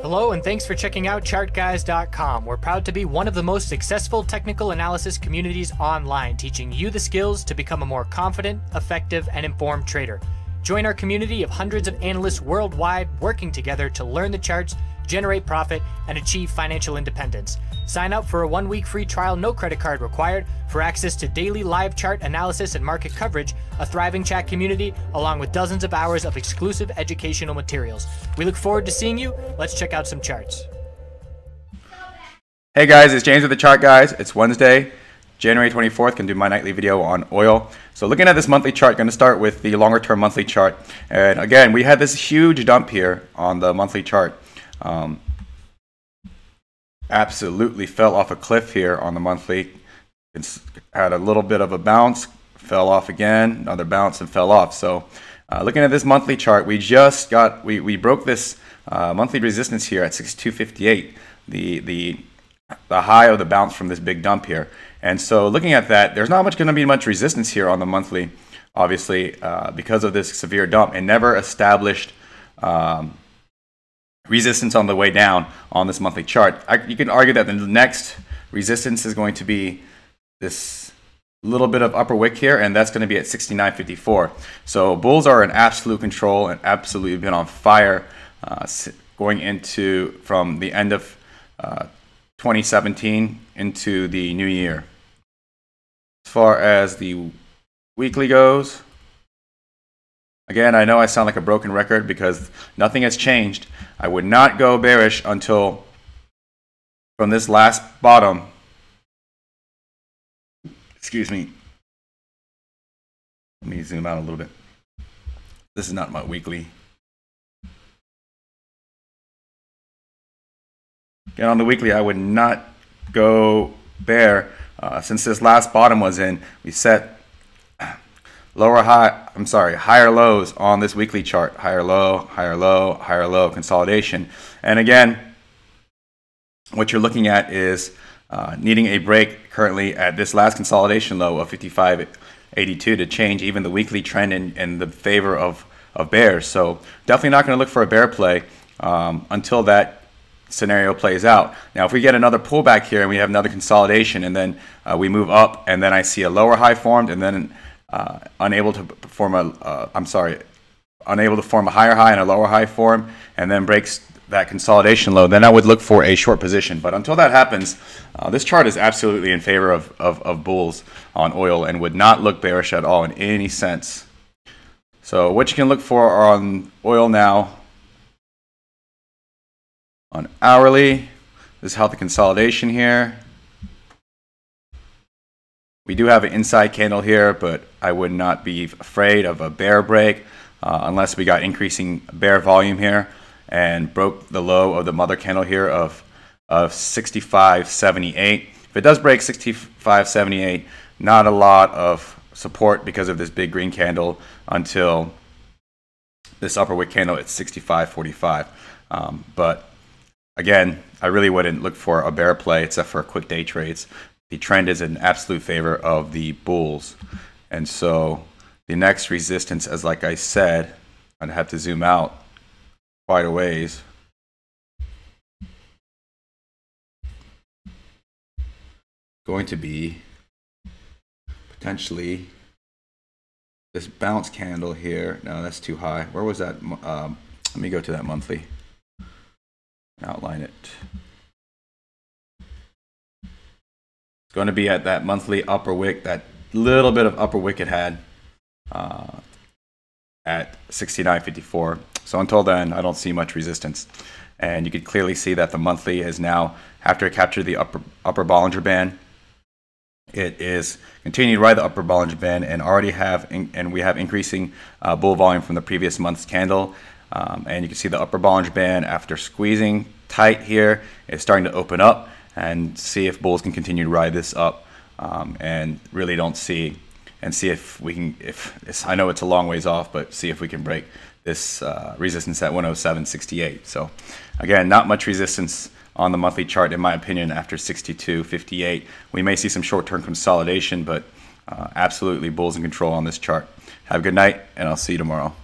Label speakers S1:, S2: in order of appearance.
S1: Hello and thanks for checking out ChartGuys.com. We're proud to be one of the most successful technical analysis communities online, teaching you the skills to become a more confident, effective, and informed trader. Join our community of hundreds of analysts worldwide working together to learn the charts, generate profit, and achieve financial independence. Sign up for a 1-week free trial, no credit card required, for access to daily live chart analysis and market coverage, a thriving chat community, along with dozens of hours of exclusive educational materials. We look forward to seeing you. Let's check out some charts.
S2: Hey guys, it's James with the Chart Guys. It's Wednesday, January 24th. Can do my nightly video on oil. So looking at this monthly chart, going to start with the longer term monthly chart. And again, we had this huge dump here on the monthly chart. Absolutely fell off a cliff here on the monthly. It's had a little bit of a bounce, fell off again, another bounce and fell off. So looking at this monthly chart, we broke this monthly resistance here at 62.58, the high of the bounce from this big dump here. And so looking at that, there's not going to be much resistance here on the monthly, obviously, because of this severe dump. It never established resistance on the way down on this monthly chart. You can argue that the next resistance is going to be this little bit of upper wick here, and that's going to be at 69.54. So bulls are in absolute control and absolutely been on fire going into from the end of 2017 into the new year. As far as the weekly goes, again, I know I sound like a broken record because nothing has changed. I would not go bearish until from this last bottom. Excuse me. Let me zoom out a little bit. This is not my weekly. Again, on the weekly, I would not go bear. Since this last bottom was in, we set higher lows on this weekly chart. Higher low, higher low, higher low, consolidation. And again, what you're looking at is needing a break currently at this last consolidation low of 55.82 to change even the weekly trend in the favor of bears. So definitely not going to look for a bear play until that scenario plays out. Now, if we get another pullback here and we have another consolidation and then we move up and then I see a lower high formed and then unable to form a higher high and a lower high form and then breaks that consolidation low, then I would look for a short position. But until that happens, this chart is absolutely in favor of bulls on oil and would not look bearish at all in any sense. So what you can look for on oil now, on hourly, this is healthy consolidation here. We do have an inside candle here, but I would not be afraid of a bear break unless we got increasing bear volume here and broke the low of the mother candle here of 65.78. If it does break 65.78, not a lot of support because of this big green candle until this upper wick candle at 65.45. But again, I really wouldn't look for a bear play except for quick day trades. The trend is in absolute favor of the bulls. And so the next resistance, as like I said, I'd have to zoom out quite a ways. Going to be potentially this bounce candle here. No, that's too high. Where was that? Let me go to that monthly and outline it. It's going to be at that monthly upper wick, that little bit of upper wick it had at 69.54. So until then, I don't see much resistance. And you can clearly see that the monthly is now, after it captured the upper Bollinger Band, it is continuing to ride the upper Bollinger Band and we have increasing bull volume from the previous month's candle. And you can see the upper Bollinger Band, after squeezing tight here, is starting to open up, and see if bulls can continue to ride this up, and really don't see, and see if we can, I know it's a long ways off, but see if we can break this resistance at 107.68. So again, not much resistance on the monthly chart in my opinion after 62.58. We may see some short-term consolidation, but absolutely bulls in control on this chart. Have a good night, and I'll see you tomorrow.